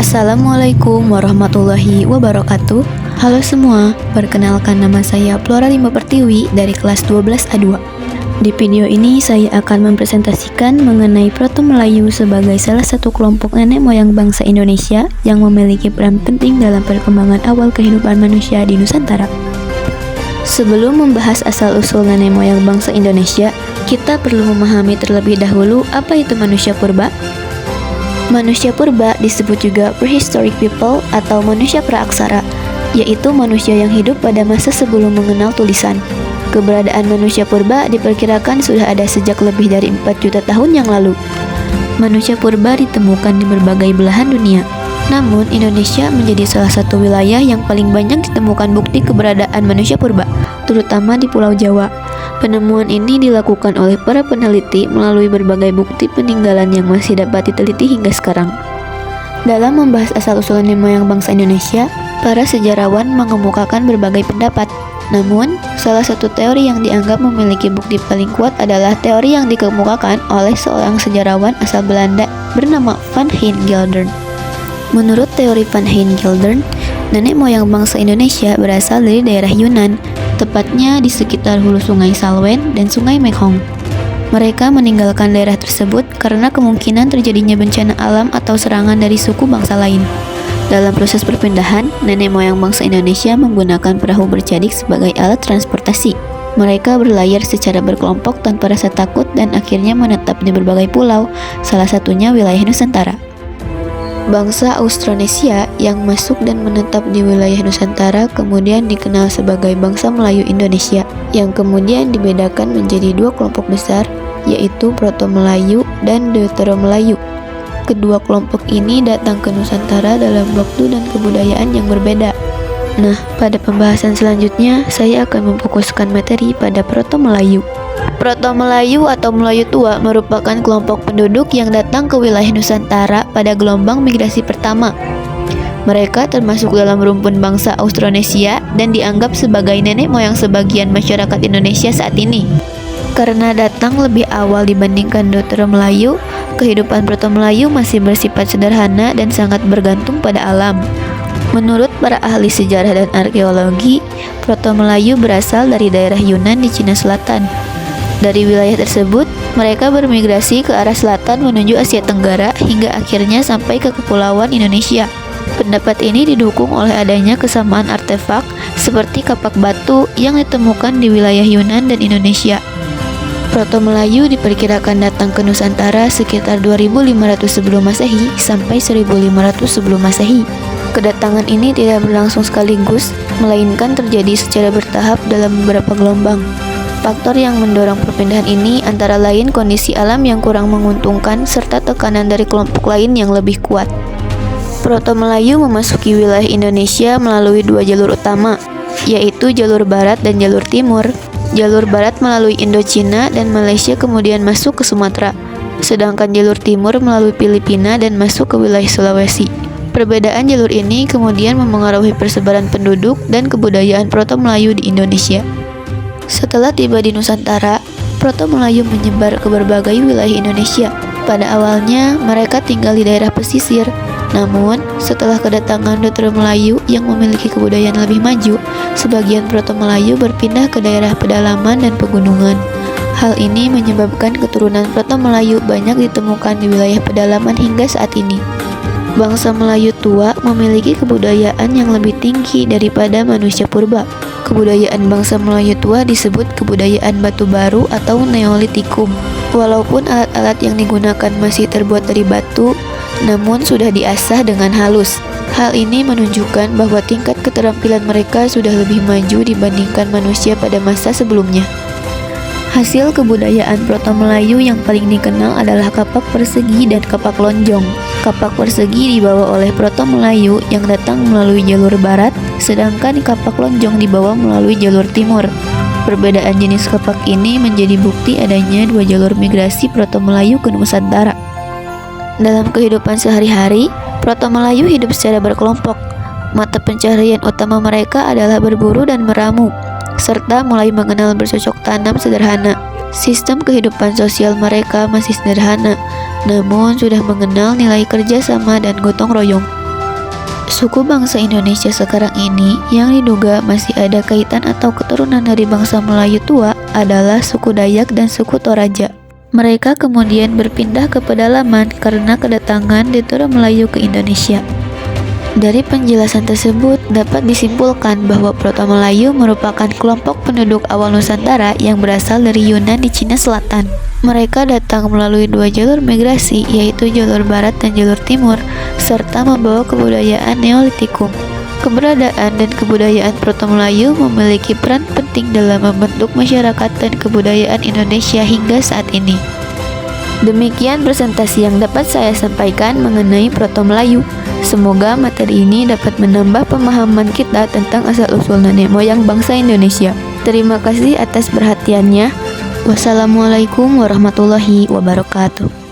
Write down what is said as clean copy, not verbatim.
Assalamualaikum warahmatullahi wabarakatuh. Halo semua, perkenalkan nama saya Flora Limba Pertiwi dari kelas 12 A2. Di video ini saya akan mempresentasikan mengenai Proto Melayu sebagai salah satu kelompok nenek moyang bangsa Indonesia yang memiliki peran penting dalam perkembangan awal kehidupan manusia di Nusantara. Sebelum membahas asal-usul nenek moyang bangsa Indonesia, kita perlu memahami terlebih dahulu apa itu manusia purba. Manusia purba disebut juga prehistoric people atau manusia praaksara, yaitu manusia yang hidup pada masa sebelum mengenal tulisan. Keberadaan manusia purba diperkirakan sudah ada sejak lebih dari 4 juta tahun yang lalu. Manusia purba ditemukan di berbagai belahan dunia. Namun, Indonesia menjadi salah satu wilayah yang paling banyak ditemukan bukti keberadaan manusia purba, terutama di Pulau Jawa. Penemuan ini dilakukan oleh para peneliti melalui berbagai bukti peninggalan yang masih dapat diteliti hingga sekarang. Dalam membahas asal-usul nenek moyang bangsa Indonesia, para sejarawan mengemukakan berbagai pendapat. Namun, salah satu teori yang dianggap memiliki bukti paling kuat adalah teori yang dikemukakan oleh seorang sejarawan asal Belanda bernama Van Hein Geldern. Menurut teori Van Hein Geldern, nenek moyang bangsa Indonesia berasal dari daerah Yunan, tepatnya di sekitar hulu sungai Salwen dan sungai Mekhong. Mereka meninggalkan daerah tersebut karena kemungkinan terjadinya bencana alam atau serangan dari suku bangsa lain. Dalam proses perpindahan, nenek moyang bangsa Indonesia menggunakan perahu bercadik sebagai alat transportasi. Mereka berlayar secara berkelompok tanpa rasa takut dan akhirnya menetap di berbagai pulau, salah satunya wilayah Nusantara. Bangsa Austronesia yang masuk dan menetap di wilayah Nusantara kemudian dikenal sebagai bangsa Melayu Indonesia, yang kemudian dibedakan menjadi dua kelompok besar, yaitu Proto Melayu dan Deutero Melayu. Kedua kelompok ini datang ke Nusantara dalam waktu dan kebudayaan yang berbeda. Nah, pada pembahasan selanjutnya, saya akan memfokuskan materi pada Proto Melayu. Proto Melayu atau Melayu Tua merupakan kelompok penduduk yang datang ke wilayah Nusantara pada gelombang migrasi pertama. Mereka termasuk dalam rumpun bangsa Austronesia dan dianggap sebagai nenek moyang sebagian masyarakat Indonesia saat ini. Karena datang lebih awal dibandingkan Deutero Melayu, kehidupan Proto Melayu masih bersifat sederhana dan sangat bergantung pada alam. Menurut para ahli sejarah dan arkeologi, Proto Melayu berasal dari daerah Yunan di Cina Selatan. Dari wilayah tersebut, mereka bermigrasi ke arah selatan menuju Asia Tenggara hingga akhirnya sampai ke Kepulauan Indonesia. Pendapat ini didukung oleh adanya kesamaan artefak seperti kapak batu yang ditemukan di wilayah Yunan dan Indonesia. Proto Melayu diperkirakan datang ke Nusantara sekitar 2500 sebelum Masehi sampai 1500 sebelum Masehi. Kedatangan ini tidak berlangsung sekaligus, melainkan terjadi secara bertahap dalam beberapa gelombang. Faktor yang mendorong perpindahan ini antara lain kondisi alam yang kurang menguntungkan serta tekanan dari kelompok lain yang lebih kuat. Proto Melayu memasuki wilayah Indonesia melalui dua jalur utama, yaitu jalur barat dan jalur timur. Jalur barat melalui Indochina dan Malaysia kemudian masuk ke Sumatera, sedangkan jalur timur melalui Filipina dan masuk ke wilayah Sulawesi. Perbedaan jalur ini kemudian memengaruhi persebaran penduduk dan kebudayaan Proto Melayu di Indonesia. Setelah tiba di Nusantara, Proto Melayu menyebar ke berbagai wilayah Indonesia. Pada awalnya, mereka tinggal di daerah pesisir. Namun, setelah kedatangan Deutero Melayu yang memiliki kebudayaan lebih maju, sebagian Proto Melayu berpindah ke daerah pedalaman dan pegunungan. Hal ini menyebabkan keturunan Proto Melayu banyak ditemukan di wilayah pedalaman hingga saat ini. Bangsa Melayu tua memiliki kebudayaan yang lebih tinggi daripada manusia purba. Kebudayaan bangsa Melayu tua disebut kebudayaan batu baru atau Neolitikum. Walaupun alat-alat yang digunakan masih terbuat dari batu, namun sudah diasah dengan halus. Hal ini menunjukkan bahwa tingkat keterampilan mereka sudah lebih maju dibandingkan manusia pada masa sebelumnya. Hasil kebudayaan Proto Melayu yang paling dikenal adalah kapak persegi dan kapak lonjong. Kapak persegi dibawa oleh Proto Melayu yang datang melalui jalur barat, sedangkan kapak lonjong dibawa melalui jalur timur. Perbedaan jenis kapak ini menjadi bukti adanya dua jalur migrasi Proto Melayu ke Nusantara. Dalam kehidupan sehari-hari, Proto Melayu hidup secara berkelompok. Mata pencaharian utama mereka adalah berburu dan meramu, serta mulai mengenal bercocok tanam sederhana. Sistem kehidupan sosial mereka masih sederhana, namun sudah mengenal nilai kerja sama dan gotong royong. Suku bangsa Indonesia sekarang ini yang diduga masih ada kaitan atau keturunan dari bangsa Melayu tua adalah suku Dayak dan suku Toraja. Mereka kemudian berpindah ke pedalaman karena kedatangan Dedora Melayu ke Indonesia. Dari penjelasan tersebut dapat disimpulkan bahwa Proto-Melayu merupakan kelompok penduduk awal Nusantara yang berasal dari Yunan di Cina Selatan. Mereka datang melalui dua jalur migrasi, yaitu jalur barat dan jalur timur, serta membawa kebudayaan Neolitikum. Keberadaan dan kebudayaan Proto-Melayu memiliki peran penting dalam membentuk masyarakat dan kebudayaan Indonesia hingga saat ini. Demikian presentasi yang dapat saya sampaikan mengenai Proto-Melayu. Semoga materi ini dapat menambah pemahaman kita tentang asal-usul nenek moyang bangsa Indonesia. Terima kasih atas perhatiannya. Wassalamualaikum warahmatullahi wabarakatuh.